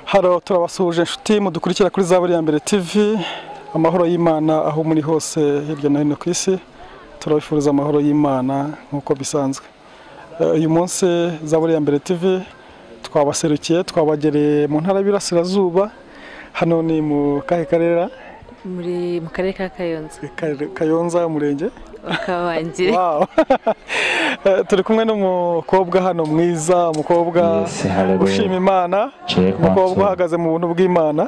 Haro turabasuhuje inshuti mudukurikira kuri Zaburi ya mbere TV. Amahoro y'Imana aho muri hose hirya no hino ku isi. Turabifuriza amahoro y'Imana nkuko bisanzwe. Uyu munsi Zaburi ya mbere TV twabaserukiye twabagereye mu ntara y'Iburasirazuba. Hano ni mu kahe karera? Muri mu karere ka Kayonza. Kayonza umurenge Kawangire. Wow. Turi kumwe n'umukobwa hano mwiza, umukobwa ushima Imana, umukobwa uhagaze mu buntu bw'Imana.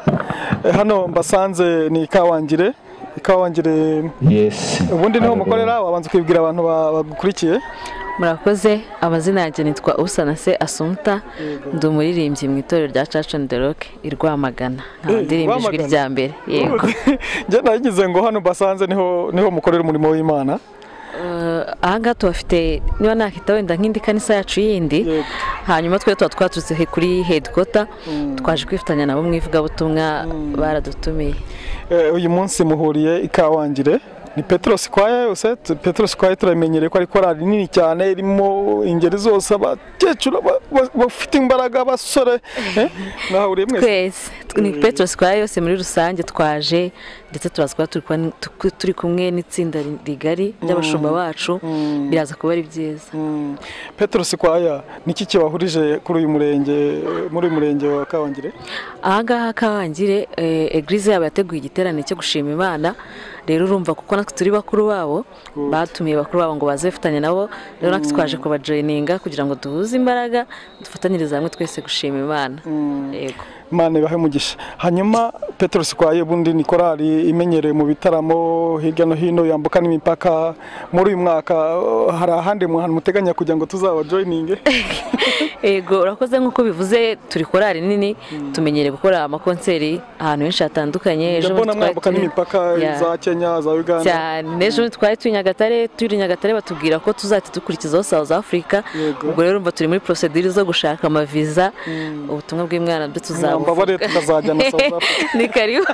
Hano mbasanze ni Kawangire. Kawangire. Yes. Ubundi niho mukorera wabanza kwibwira abantu bagukurikiye. Murakoze, amazina yanjye nitwa Usanase Assumpta, ndi umuririmbyi mu itorero rya Church on the Rock irwamagana. Ndirimba ijwi rya mbere. Yego. Nje nagize ngo hano basanze niho mukorera umurimo w'Imana. Ahanga tubafite niba nakita wenda nk'indi kanisa yacu yindi, hanyuma twe twaturutse kuri headquarter twaje kwifatanya nabo mu ivugabutumwa baradutumiye. Uyu munsi muhuriye Ikawangire ni Petros kwaye usete Petros kwaye turamenyereye ko ari korali nini cyane irimo ingeri zose abakecuru bafite imbaraga basore nahuriye mwese twese ni Petros kwaye yose muri rusange twaje ndetse turazwa turi kumwe n'itsinda rigari ry'abashumba bacu biraza kuba ari byiza. Petros kwaye niki kibahurije kuri uyu murenge muri murenge wa Kawangire? Aha Kawangire eglise yabo yateguye igiterane cyo gushima Imana. Rero urumva kuko natwe turi bakuru babo batumiye bakuru babo ngo bazefatanye nabo, rero natwe twaje kuba joininga kugira ngo duhuze imbaraga dufatanyirize hamwe twese gushima Imana. Yego. Imana ibahe umugisha. Hanyuma Petros kwaye bundi ni korali imenyereye mu bitaramo hirya no hino yambuka n'imipaka. Muri uyu mwaka hari ahandi muhantu muteganya kugira ngo tuzaba joininge? Ego urakoze nk'uko bivuze turi korari nini tumenyere gukora amakonseri ahantu henshi hatandukanye ejo mwambuka n'imipaka za Kenya za Uganda cyane ejo twari turi Nyagatare batubwira ko tuzahita dukurikizaho South Africa ubwo rero urumva turi muri procedure zo gushaka amaviza ubutumwa bw'Imana byo tuzabuvuga tukazajyana South Africa ni karibu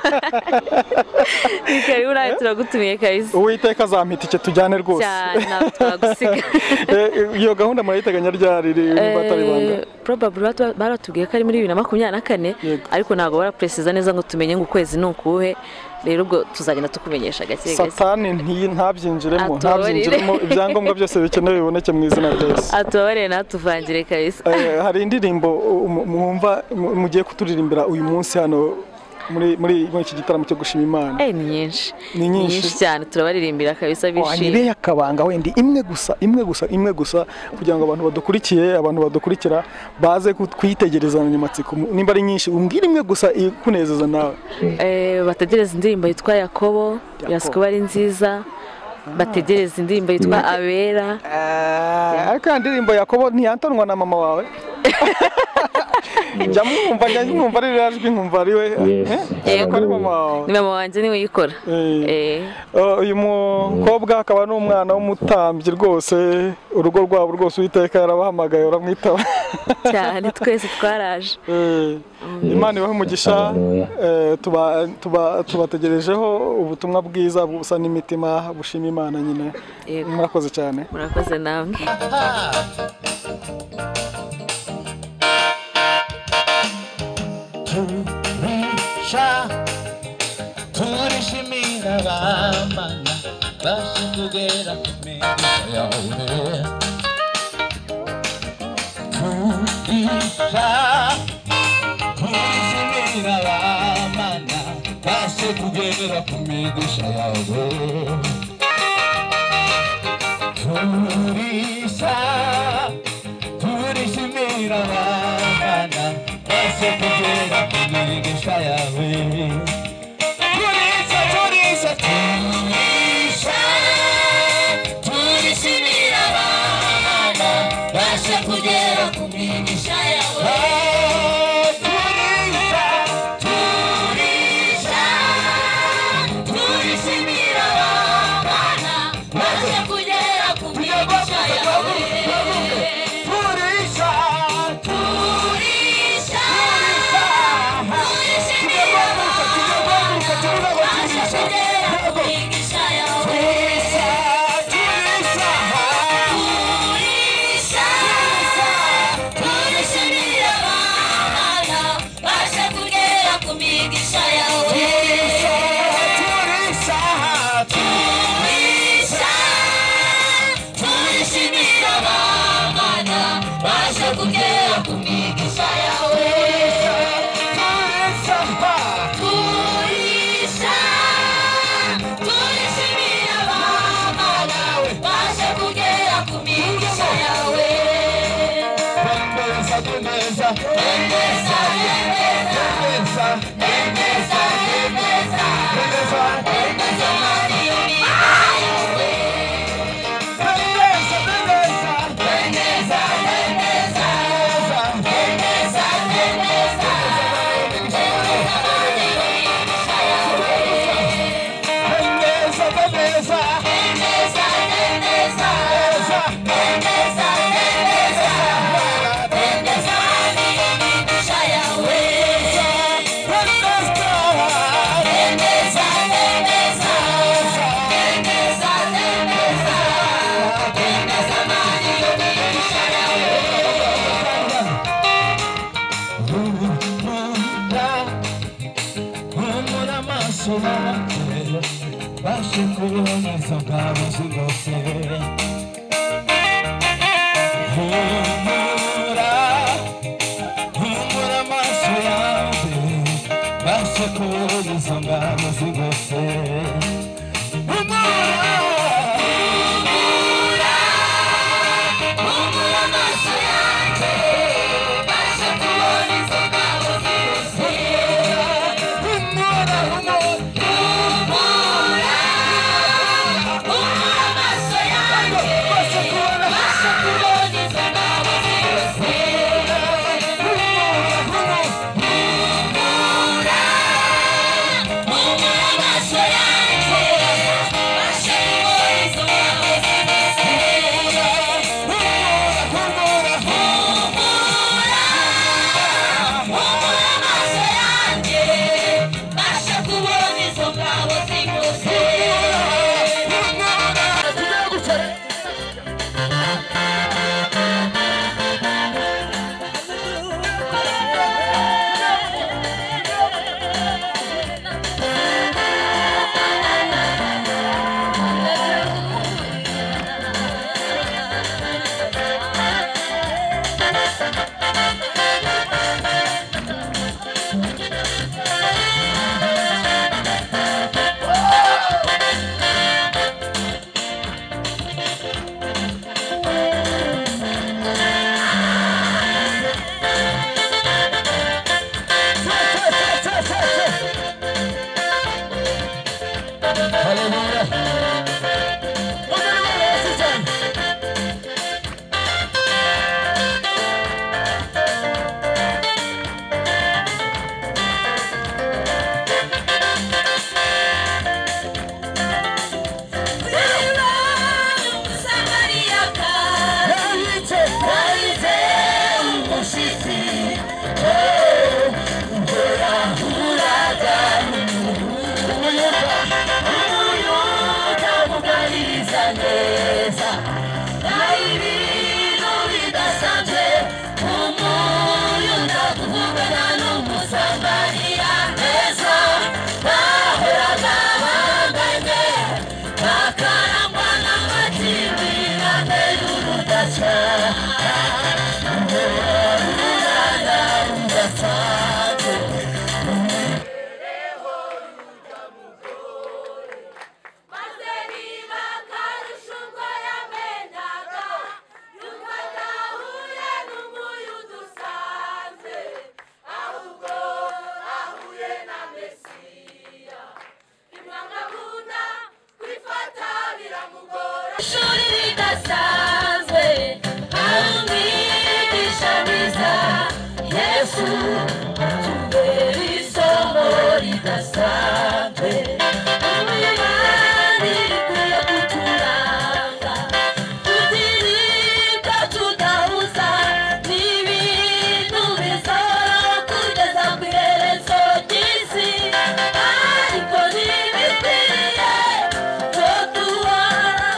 nawe turagutumiye kabisa Uwiteka azampita icyo tujyane rwose cyane ntabwo twagusiga iyo gahunda murayiteganya ryari bataribanga probably baratubwiye ko ari muri 2024 ariko ntabwo barapresiza neza ngo tumenye ngo ukwezi ni ukuhe rero ubwo tuzagenda tukumenyesha gake Satani ntabyinjiremo ibyangombwa byose bikenewe biboneke mu izina rya Yesu atubabarire natuvangire kabisa hari indirimbo mwumva mugiye kuturirimbira uyu munsi hano muri iki gitaramo cyo gushima Imana ni nyinshi cyane turabaririmbira kabisa bishimye nibe yakabanga wendi imwe gusa kugira ngo abantu badukurikira baze kwitegereza nyamatsiko nimba ari nyinshi umbwira imwe gusa ikunezeza nawe bategereza indirimbo yitwa Yakobo ari nziza bategereza indirimbo yitwa Abera ariko indirimbo Yakobo ntiyantonwa na mama wawe mwumva ari rajwi nkumva ari we ni mama wanjye niwe uyikora uyu mukobwa akaba ni umwana w'umutambyi rwose urugo rwabo rwose Uwiteka yarabahamagaye uramwitaba cyane twese twaraje Imana ibahe umugisha tubategerejeho ubutumwa bwiza busa n'imitima bushima Imana nyine murakoze cyane murakoze namwe turishimira abamana bashikugera kumenya yawe turishimira abamana bashikugera kumenya yawe turishimira abamana bashikugera kumenya yawe turishimira abana basha kugera ku migisha yawe turishimira abana basha kugera ku migisha yawe ishuri ridasanzwe umwigisha mwiza Yesu atubera isomo ridasanzwe umuyobari ikwiye kuturanga tudiribwa tudahuza n'ibintu bizoro kugeza ku iherezo ry'isi ariko ntibikwiriye ko duhora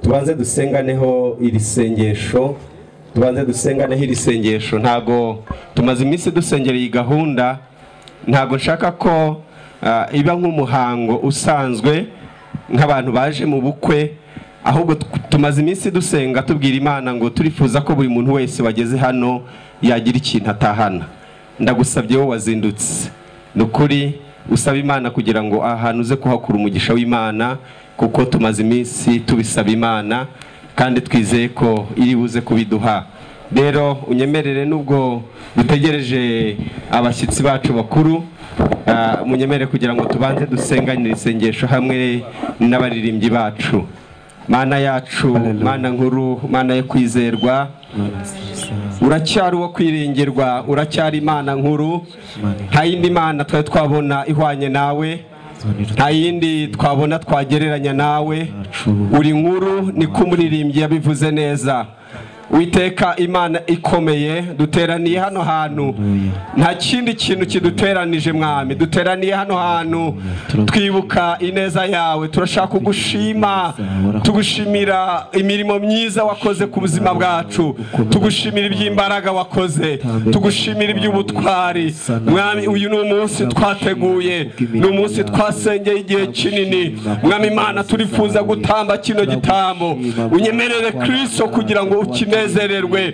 tubanze dusenganeho iri sengesho ntago tumaze iminsi dusengera iyi gahunda, ntago nshaka ko iba nk'umuhango usanzwe nk'abantu baje mu bukwe, ahubwo tumaze iminsi dusenga tubwira Imana ngo turifuza ko buri muntu wese wageze hano yagira ikintu atahana. Ndagusabye wowe wazindutse nukuri usaba Imana kugira ngo ahantu uze kuhakura umugisha w'Imana, kuko tumaze iminsi tubisaba Imana kandi twizeye ko iri buze kubiduha. Rero unyemerere nubwo dutegereje abashyitsi bacu bakuru, munyemere kugira ngo tubanze dusenganire isengesho hamwe n'abaririmbyi bacu. Mana yacu, Mana nkuru, Mana yo kwizerwa, uracyari uwo kwiringirwa, uracyari Imana nkuru, nta yindi Mana twari twabona ihwanye nawe, nta yindi twabona twagereranya nawe, uri nkuru, niko umuririmbyi yabivuze neza. Witeka Imana ikomeye, duteraniye hano hantu nta kindi kintu kiduteranije mwami, duteraniye hano hantu twibuka ineza yawe, turashaka kugushima, tugushimira imirimo myiza wakoze ku buzima bwacu, tugushimira iby'imbaraga wakoze, tugushimira iby'ubutwari mwami. Uyu ni umunsi twateguye, ni umunsi twasengeye igihe kinini mwami Imana, turifuza gutamba kino gitambo. Unyemerere Kristo kugira ngo nezererwe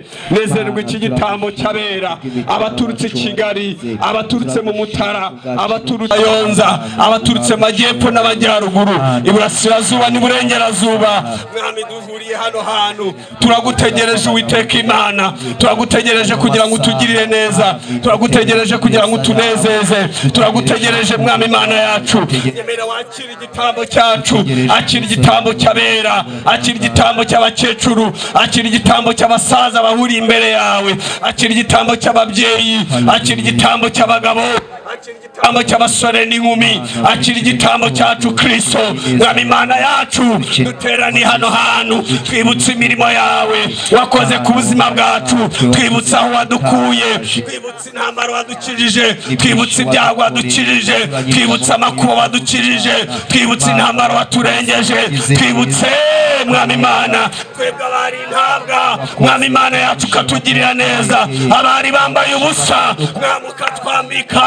iki gitambo cy'abera, abaturutse Kigali, abaturutse mu Mutara, abaturutse Yonza, abaturutse Majyepfo n'Amajyaruguru, Iburasirazuba n'Iburengerazuba, mwami duhuriye hano hantu, turagutegereje Uwiteka Imana, turagutegereje kugira ngo utugirire neza, turagutegereje kugira ngo utunezeze, turagutegereje mwami Imana yacu. Nyemera wakira igitambo cyacu, akira igitambo cy'abera, akira igitambo cy'abakecuru, akira igitambo cy'abasaza bahuri imbere yawe, akira igitambo cy'ababyeyi, akira igitambo cy'abagabo, akira igitambo cy'abasore n'inkumi, akira igitambo cyacu Kristo. Mwami Imana yacu, duteraniye hano hantu twibutse imirimo yawe wakoze ku buzima bwacu, twibutse aho wadukuye, twibutse intambara wadukirije, twibutse ibyago wadukirije, twibutse amakuba wadukirije, twibutse intambara waturengeje, twibutse mwami Imana twebwe abari intabwa mwami Imana yacu ukatugirira neza, abari bambaye ubusa mwami ukatwambika,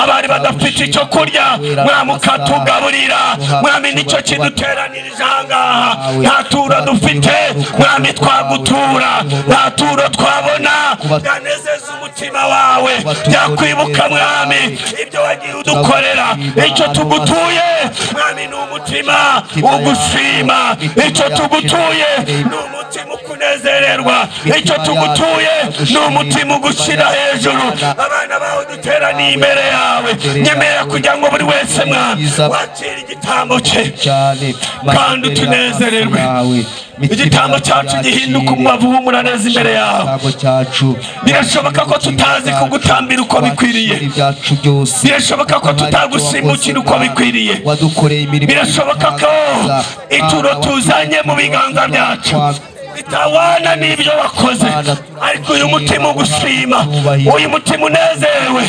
abari badafite icyo kurya mwami ukatugaburira. Mwami nicyo kiduteranirije ahangaha, nta turo dufite mwami twagutura, nta turo twabona byanezeza umutima wawe, byakwibuka mwami ibyo wagiye udukorera. Icyo tugutuye mwami ni umutima ugushima, icyo tugutuye ni umutima ukunezererwa, icyo tugutuye ni umutima ugushyira hejuru. Abana bawe duteraniye imbere yawe, nyemera kugira ngo buri wese mwami wakire igitambo cye kandi utunezererwe. Igitambo cyacu gihinduka umubavu uhumura neza imbere yawe. Birashoboka ko tutazi kugutambira uko bikwiriye, birashoboka ko tutagusimbukira uko bikwiriye, birashoboka ko ituro tuzanye mu biganza byacu bitawana n'ibyo wakoze, ariko uyu mutima ugushima, uyu mutima unezerewe,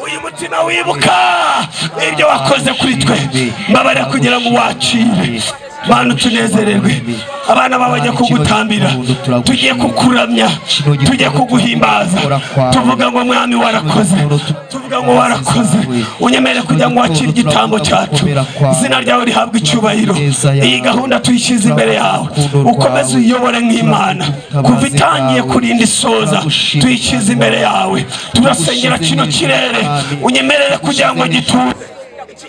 uyu mutima wibuka ibyo wakoze kuri twe, mbabare kugira ngo wakire. Bana tunezererwe, abana babajya kugutambira, tugiye kukuramya, tugiye kuguhimbaza, tuvuga ngo mwami warakoze, tuvuga ngo warakoze. Unyemere kugira ngo wakire igitambo cyacu, izina ryawe rihabwe icyubahiro. Iyi gahunda tuyishyize imbere yawe, ukomeze uyobore nk'Imana kuva itangiye kurinda isoza, tuyishyize imbere yawe. Turasengera kino kirere, unyemerere kugira ngo giture.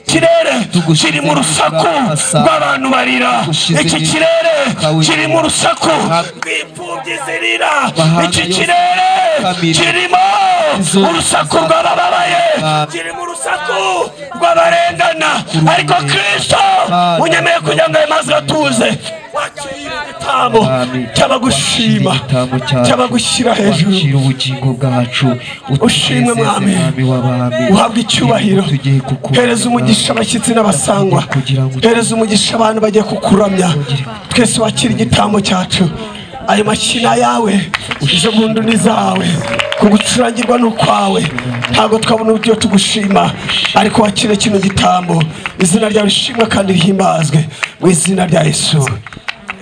Kirere kiri mu rusaku rw'abantu barira, iki kirere kiri mu rusaku rw'imfubyi zirira, iki kirere kirimo urusaku rw'abababaye, kiri mu rusaku rw'abarengana, ariko Kristo unyemeye kugira ngo ayo mazi atuze. Wakira igitambo cy'abagushima, cy'abagushyira hejuru. Ubugingo bwacu ushimwe mwami, uhabwe icyubahiro. Hereza umugisha abashyitsi n'abasangwa, hereza umugisha abantu bagiye kukuramya. Twese wakira igitambo cyacu, ayo makina yawe, izo mpundu ni zawe, kugucurangirwa n'ukwawe. Ntabwo twabona uburyo tugushima, ariko wakire kino gitambo. Izina ryawe rishimwe kandi rihimbazwe mu izina rya Yesu,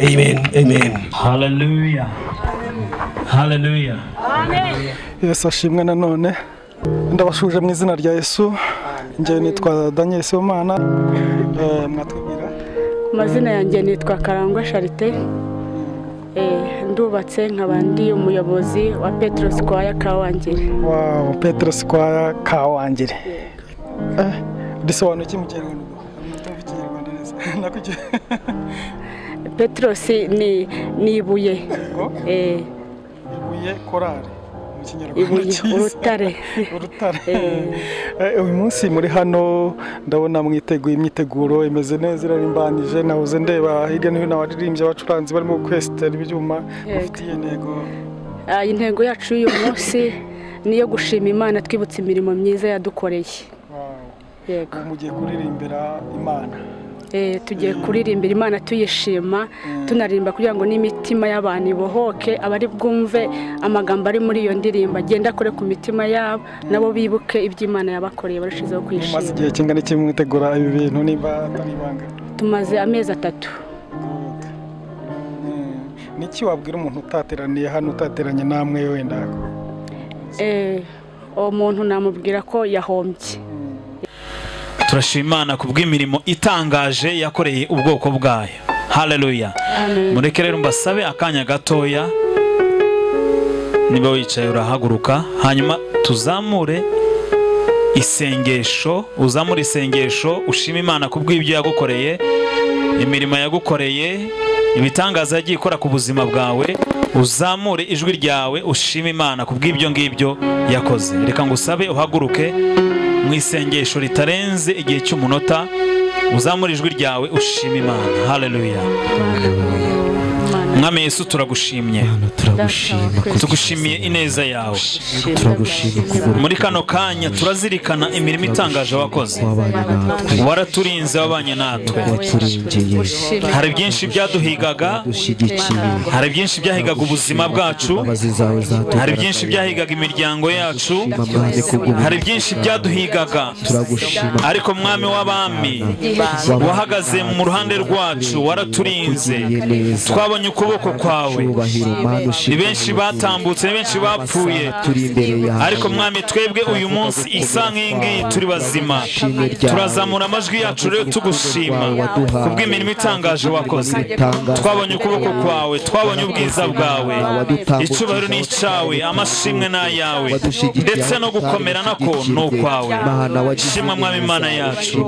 amen amen. Hallelujah. Hallelujah. Yesu ashimwe nanone. Ndabashuje mu izina rya Yesu. Njye nitwa Daniel Sibomana. Mwatubwira? Amazina yanjye nitwa Karangwa Charité. Ndubatse nk'abandi umuyobozi wa Petro Square Kawangire. Wow, Petro Square Kawangire. Bisobanuye iki mu Kinyarwanda? Mutumva Ikinyarwanda neza. Nakugiye. Petro ni ibuye. Ibuye korari. Ibuye urutare. Uyu munsi muri hano ndabona mwiteguye imyiteguro imeze neza irarimbanije nahoze ndeba hirya no hino abaririmbyi abacuranzi barimo kwesitera ibyuma bafitiye intego. Intego yacu y'uyu munsi niyo gushima Imana twibutse imirimo myiza yadukoreye. Yego. Mugiye kuririmbira Imana. Tugiye kuririmbira Imana tuyishima tunaririmba kugira ngo n'imitima y'abantu ibohoke abari bwumve amagambo ari muri iyo ndirimbo agenda kure ku mitima yabo nabo bibuke iby'Imana yabakoreye barushizeho kwishima. Maze igihe kingana iki mwitegura ibi bintu niba atari ibanga? Tumaze amezi 3. Niki wabwira umuntu utateraniye hano utateranye namwe wenda? Umuntu namubwira ko yahombye. Turashima Imana kubw'imirimo itangaje yakoreye ubwoko bwayo. Haleluya. Mureke rero mbasabe akanya gatoya, niba wicaye urahaguruka, hanyuma tuzamure isengesho, uzamure isengesho ushima Imana kubw'ibyo yagukoreye, imirimo yagukoreye, ibitangaza yagiye ikora ku buzima bwawe. Uzamure ijwi ryawe ushima Imana kubw'ibyo ngibyo yakoze. Reka ngusabe uhaguruke mu isengesho ritarenze igihe cy'umunota, uzamure ijwi ryawe ushima Imana. Haleluya. Mwami Yesu turagushimye, tugushimiye ineza yawe. Muri kano kanya turazirikana imirimo itangaje wakoze, waraturinze wabanye natwe. Hari byinshi byaduhigaga, hari byinshi byahigaga ubuzima bwacu, hari byinshi byahigaga imiryango yacu, hari byinshi byaduhigaga, ariko Mwami w'abami wahagaze mu ruhande rwacu, waraturinze. Twabonye ukuboko kwawe. Ni benshi batambutse, ni benshi bapfuye, ariko Mwami twebwe uyu munsi isa nk'ingi turi bazima. Turazamura amajwi yacu rero tugushima kubw'imirimo itangaje wakoze. Twabonye ukuboko kwawe, twabonye ubwiza bwawe. Icyubahiro ni icyawe, amashimwe ni ayawe, ndetse no gukomera nako ni ukwawe. Shimwa Mwami Imana yacu,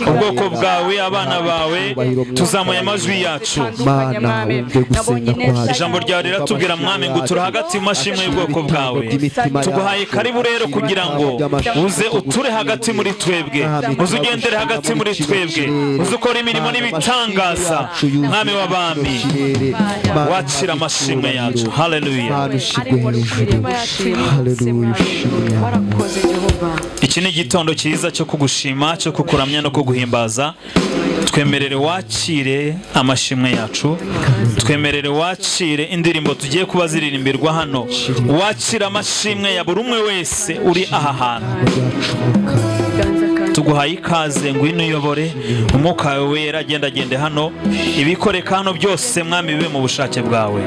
ubwoko bwawe, abana bawe, tuzamuye amajwi yacu. Ijambo ryawe riratubwira Mwami ngo turi hagati mu mashimwe y'ubwoko bwawe. Tuguhaye karibu rero kugira ngo uze uture hagati muri twebwe, uze ugendere hagati muri twebwe, uze ukora imirimo n'ibitangaza. Mwami w'abami, wakira amashimwe yacu. Haleluya. Iki ni igitondo cyiza cyo kugushima, cyo kukuramya no kuguhimbaza. Twemerere wakire amashimwe yacu, twemerere wakire indirimbo tugiye kuba ziririmbirwa hano, wakira amashimwe ya buri umwe wese uri aha hantu. Tuguhaye ikaze, ngwino uyobore, umwuka wawe wera agende hano, ibikoreka hano byose Mwami bibe mu bushake bwawe,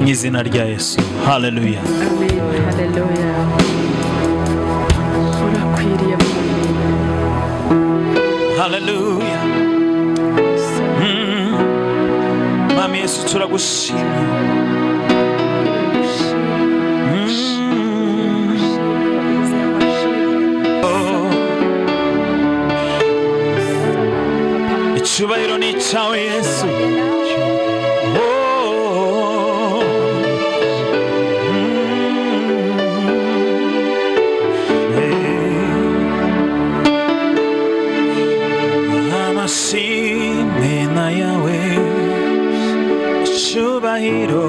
mu izina rya Yesu. Haleluya. Haleluya. Mwami Yesu turagushimye. Icyubahiro ni icyawe Yesu. Amashimwe na yawe, icyubahiro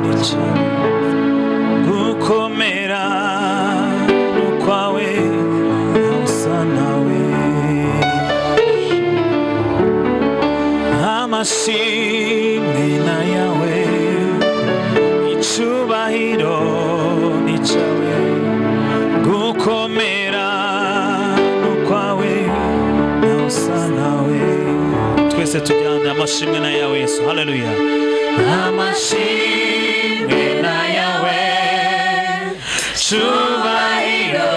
ni icyawe, gukomera ukwawe usa nawe. Amashimwe na yawe, icyubahiro ni icyawe, gukomera ukwawe usa nawe. twese tujyane amashimwe na yawe Yesu haleluya amashimwe na yawe cyubahiro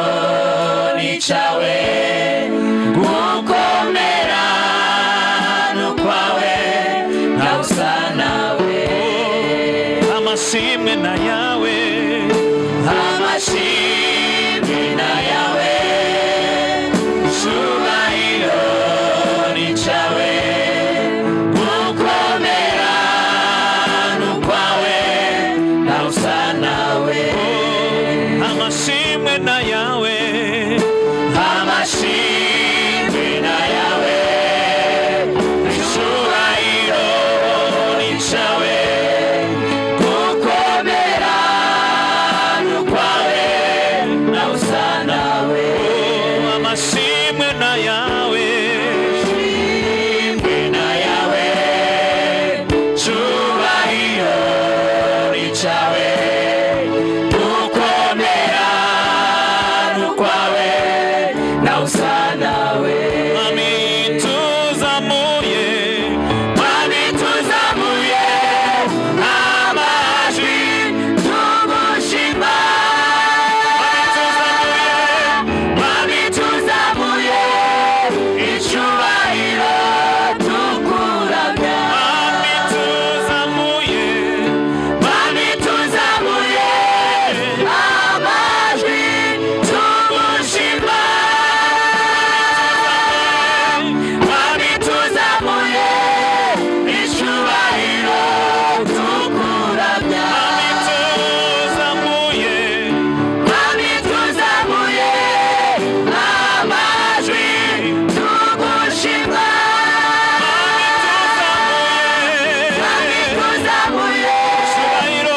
ni cyawe gukomera no kwawe na usa nawe amashimwe na yawe amashimwe na yawe cyubahiro ni cyawe gukomera no kwawe na usa nawe amashimwe na yawe amashimwe na yawe cyubahiro ni cyawe gukomera no kwawe na usa nawe amashimwe na yawe amashimwe na yawe cyubahiro ni cyawe gukomera no kwawe na usa nawe mami tuzamuye amajwi tugushima mami tuzamuye icyubahiro tukuramya mami tuzamuye amajwi tugushima mami tuzamuye icyubahiro tukuramya mami tuzamuye amajwi tugushima mami tuzamuye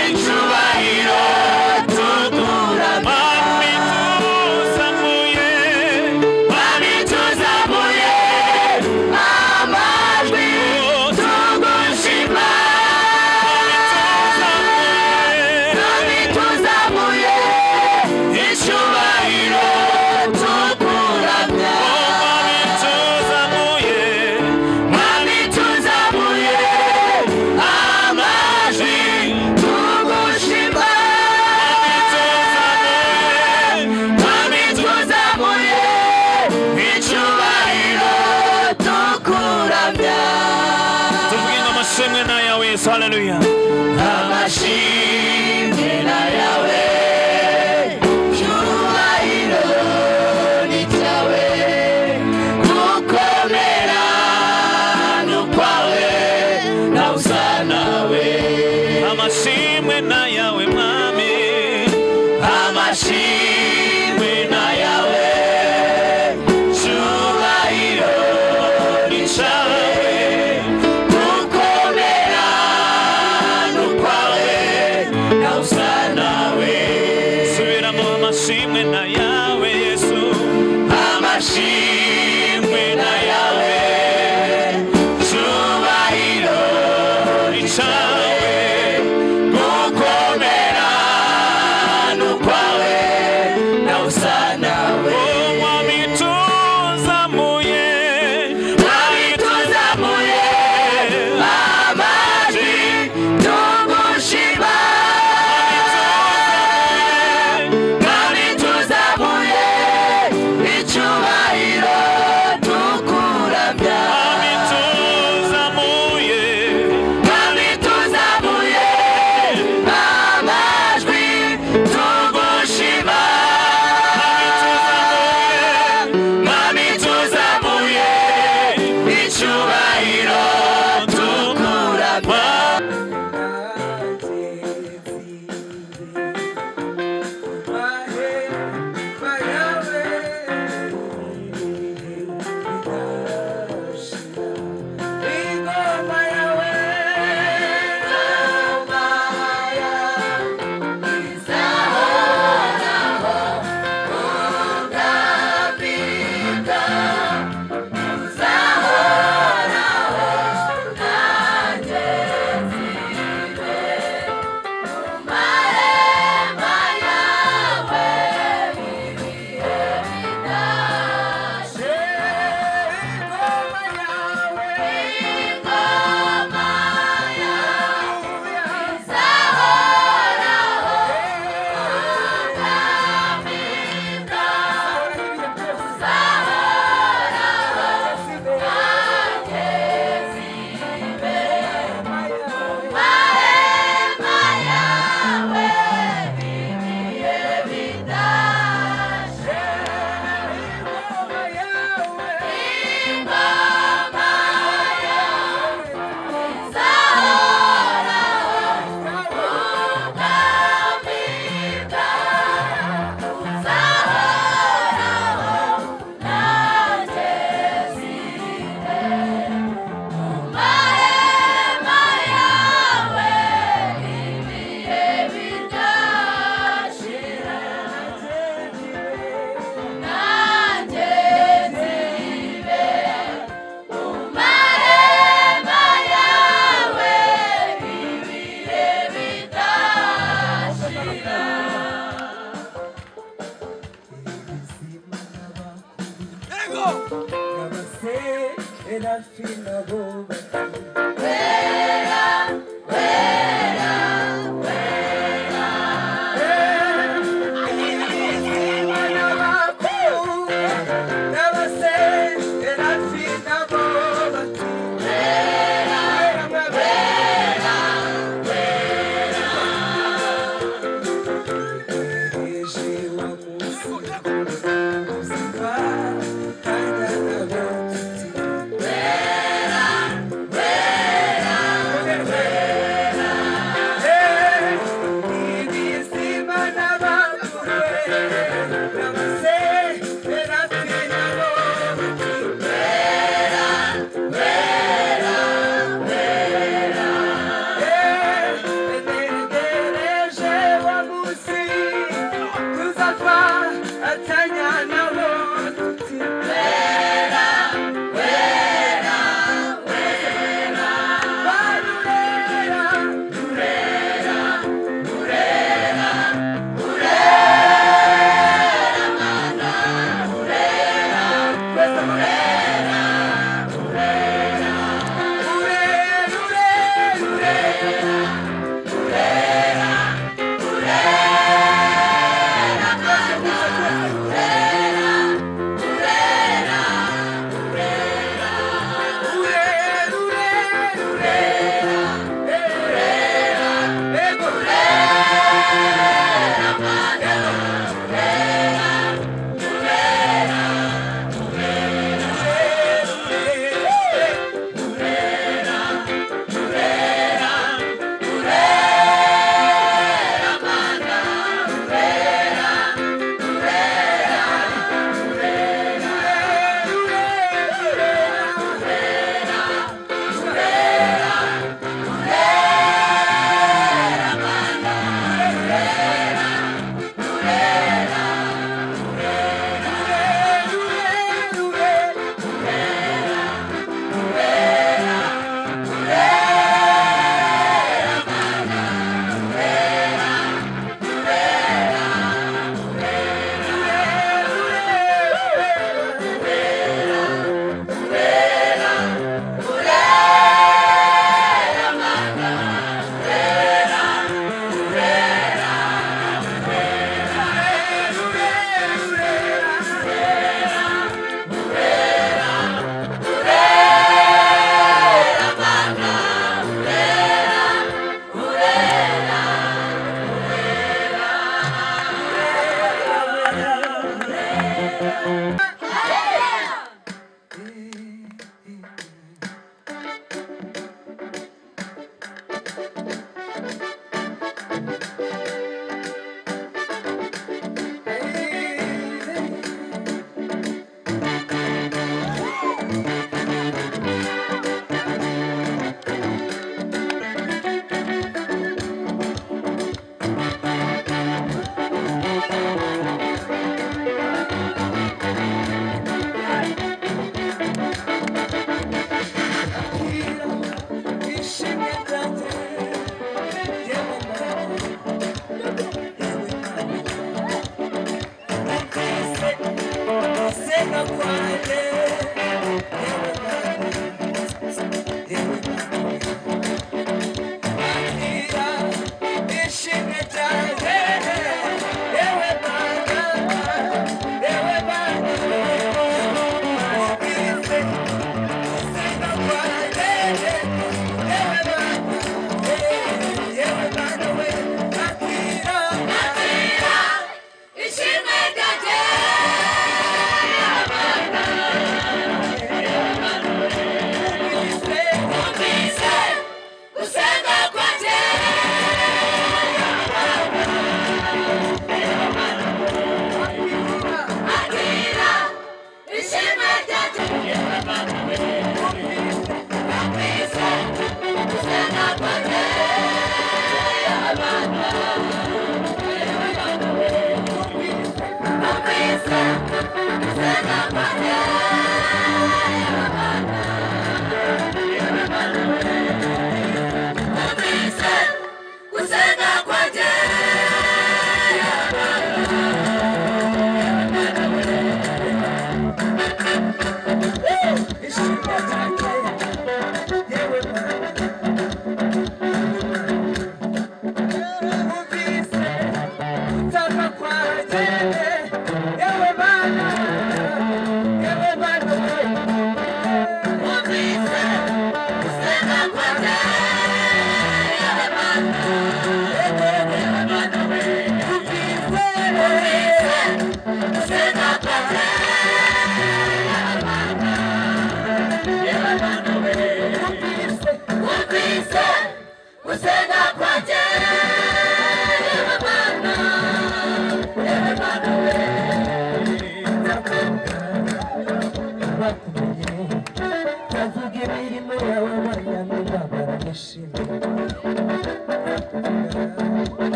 icyubahiro tukuramya mami tuzamuye amajwi tugushima mami tuzamuye icyubahiro tukuramya mami tuzamuye amajwi tugushima mami tuzamuye icyubahiro tukuramya tuvuge amashimwe na yawe Yesu haleluya amashimwe na yawe cyubahiro ni cyawe gukomera no kwawe na usa nawe amashimwe na yawe mwami amashimwe na yawe cyubahiro ni cyawe gukomera no kwawe Wera, wera.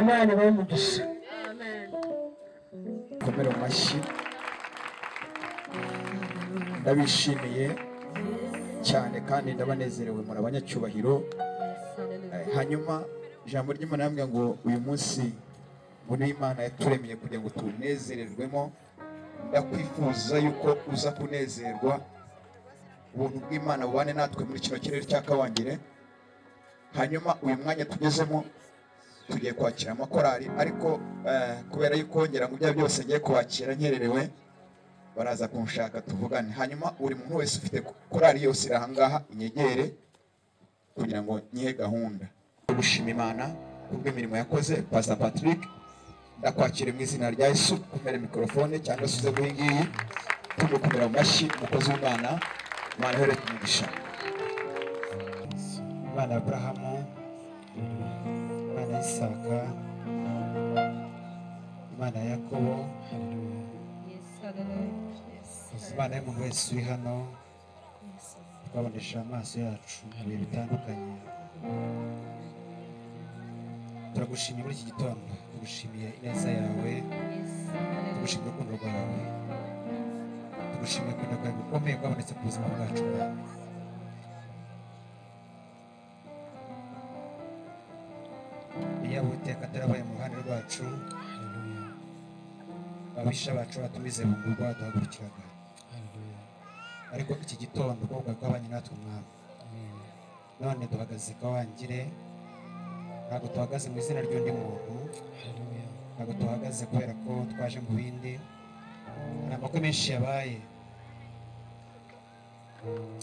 Imana ibahe umugisha. Komera amashyi. Ndabishimiye cyane kandi ndabanezerewe muri abanyacyubahiro. Hanyuma ijambo ry'Imana yambwiye ngo uyu munsi muri Imana yaturemeye kugira ngo tunezererwemo. Ndakwifuza yuko uza kunezerwa, ubuntu bw'Imana bubane natwe muri kino kirere cya Kawangire. Hanyuma uyu mwanya tugezemo tugiye kwakira amakorari, ariko kubera yuko ngera ngo ibyo byose ngiye kwakira nkererewe, baraza kunshaka tuvugane. Hanyuma buri muntu wese ufite korari yose iri ahangaha inyegere kugira ngo nyihe gahunda. Gushima Imana kubw'imirimo yakoze. Pastor Patrick, ndakwakira mu izina rya Yesu. Kumera mikrofone cyangwa se uze guhingiyi tumukomera mu mashyi umukozi w'Imana. Imana ihere umugisha. Imana Abrahamu, Imana Isaka, Imana Yakobo, Imana y'umuntu wese uri hano twabonesha amaso yacu mu bihe bitandukanye. Turagushimiye muri iki gitondo, tugushimiye ineza yawe, tugushimiye urukundo rwawe, tugushimiye kwenda kwawe gukomeye kwabonetse ku buzima bwacu. Iyo Uwiteka atarabaye mu ruhande rwacu, ababisha bacu batumize bungurwa baduhagurukiraga. Ariko iki gitondo ukuboko kwabanye natwe Mwami, none duhagaze Kawangire. Ntabwo tuhagaze mu izina ry'undi muntu, ntabwo tuhagaze kubera ko twaje mu bindi. Hari amakwe menshi yabaye,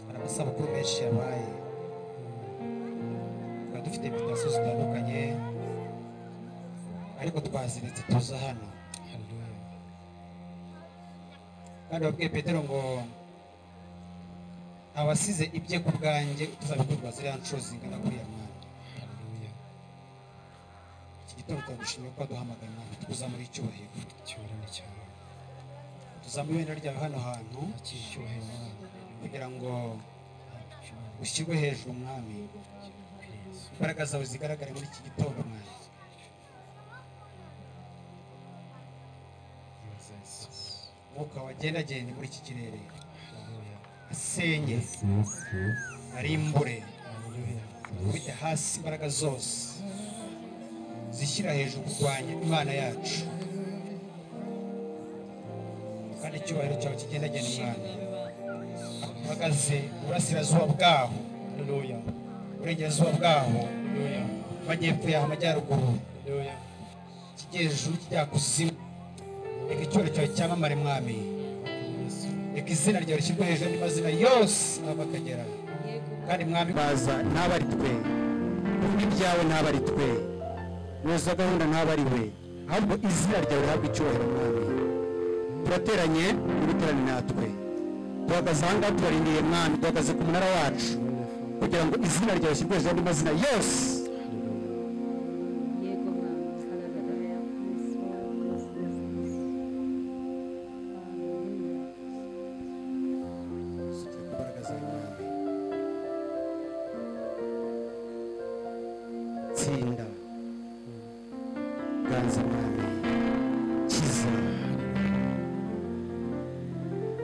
hari amasabukuru menshi yabaye, tukaba dufite invitasiyo zitandukanye, ariko twaziritse tuza hano. Kandi wabwiye Petero ngo abasize ibye ku bwanjye tuzabikorwa ziriya nshuro zingana kuriya Mwana. Iki gitondo turagushimiye ko waduhamagaye Mwana, tukuzamura icyubahiro cyane, tuzamura ibendera ryawe hano hantu kugira ngo ushyirwe hejuru Mwami, imbaraga zawe zigaragare muri iki gitondo Mwana. Umwuka wagendagende muri iki kirere, asenye, arimbure, kubite hasi imbaraga zose zishyira hejuru kurwanya Imana yacu. Kandi icyubahiro cyawe kigendagende Mwana, uhagaze uburasirazuba bwaho, uburengerazuba bwaho, amajyepfo yaho, amajyaruguru, kijya hejuru kijya kuzimu. Reka icyubahiro cyawe cyamamare Mwami, reka izina ryawe rishyirwe hejuru y'amazina yose aho bakagera. Kandi Mwami baza ntaba ari twe, n'ibyawe ntaba ari twe, nuza gahunda ntaba ari we, ahubwo izina ryawe rihabwa icyubahiro Mwami. Turateranye n'ibiterane natwe, duhagaze aha ngaha tubarindiye Mwami, duhagaze ku munara wacu kugira ngo izina ryawe rishyirwe hejuru y'amazina yose. Tsinda, ganza Mwami, kiza,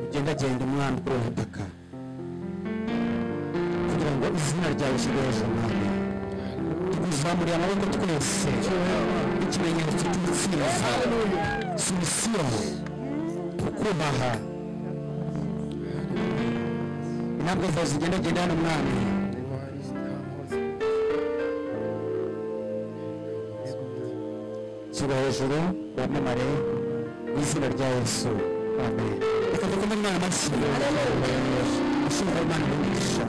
ugendagende Mwami kuri ubu butaka kugira ngo izina ryawe rishyirwe hejuru Mwami. Tuguzamuriye amaboko twese ikimenyetso cy'ubutsinzi, subisiyo, tukubaha. Intambwe zawe zigendagende hano Mwami, shyirwa hejuru wamamare mu izina rya Yesu, amen. Reka dukomere Imana amashyi, ushimira Imana umugisha.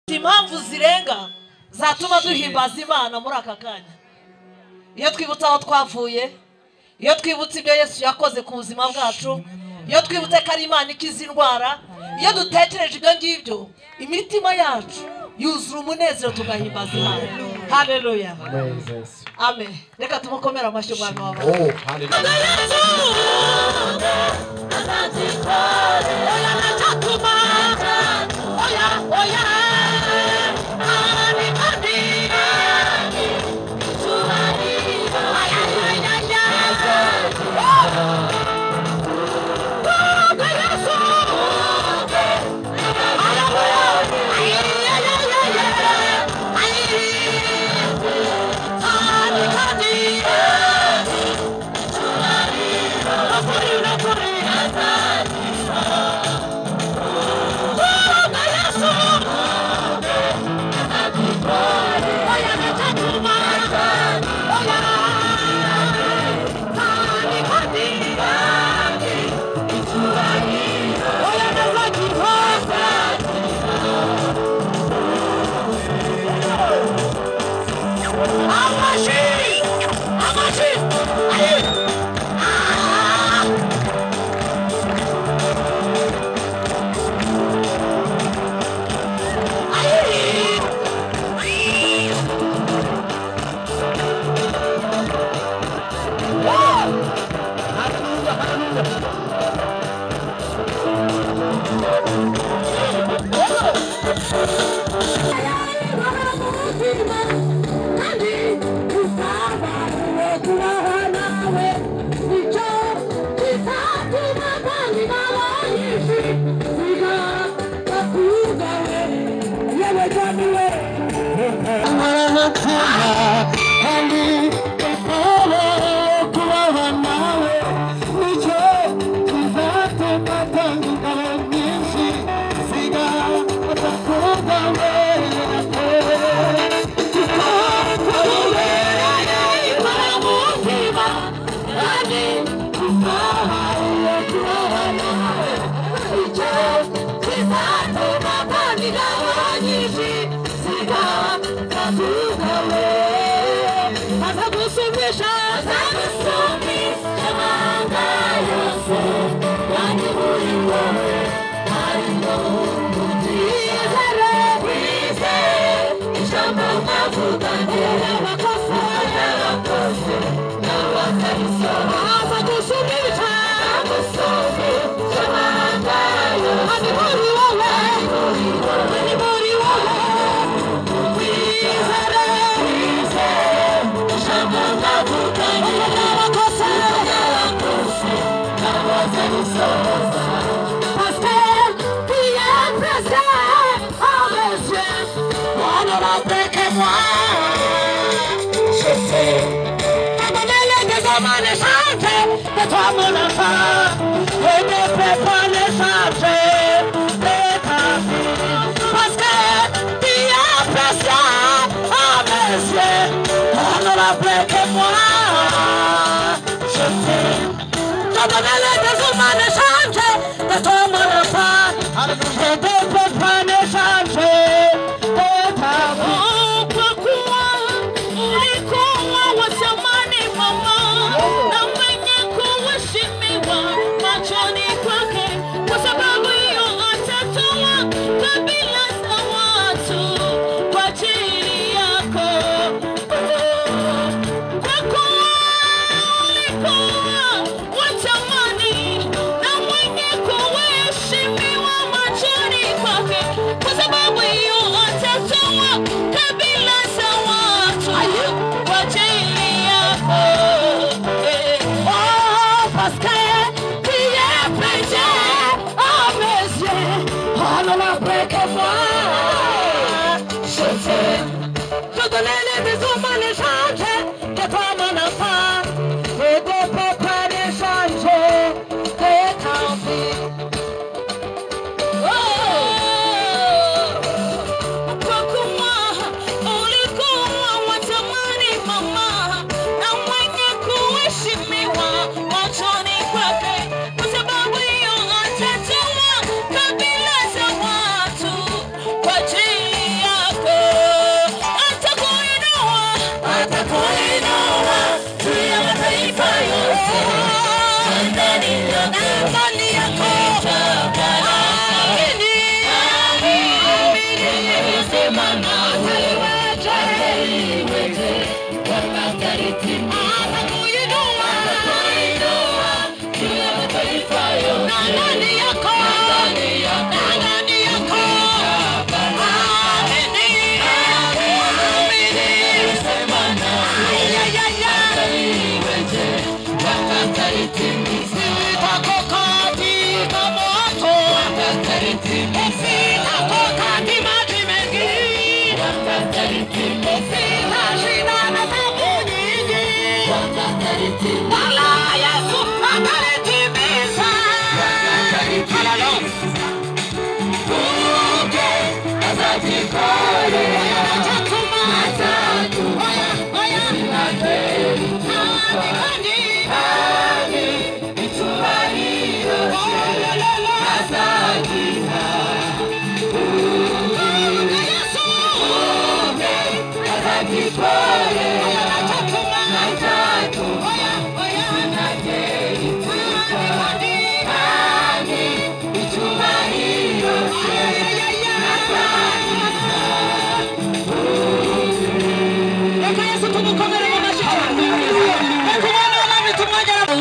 impamvu zirenga zatuma duhimbaza Imana muri aka kanya. Iyo twibutse aho twavuye, iyo twibutse ibyo Yesu yakoze ku buzima bwacu, iyo twibutse ko ari Imana ikiza indwara, iyo dutekereje ibyo ngibyo, imitima yacu yuzura umunezero tugahimbaza Imana. Haleluya. Amen. Reka tumukomere amashyi umwami w'abantu. Muri hommes les changer, de toi mon enfant, et ne peux pas les changer de ta vie. Parce que tu as précieux à mes yeux, on ne l'a plus que moi. Je t'aime. Je donne les hommes les changer, de toi mon enfant, et ne peux pas les changer de ta vie.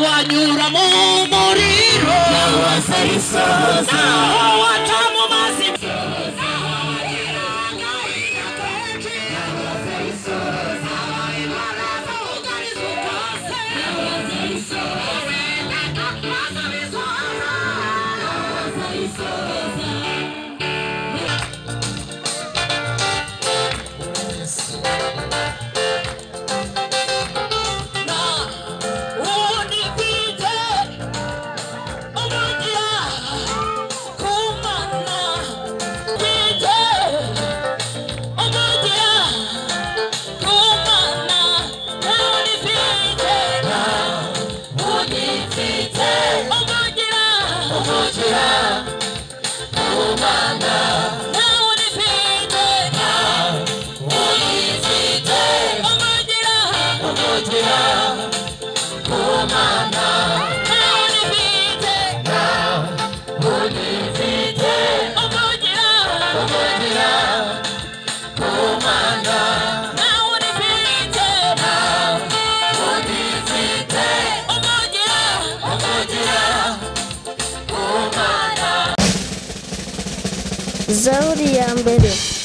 Wanyura mu muriro wasarisoza watamu mazi Zaburi ya mbere.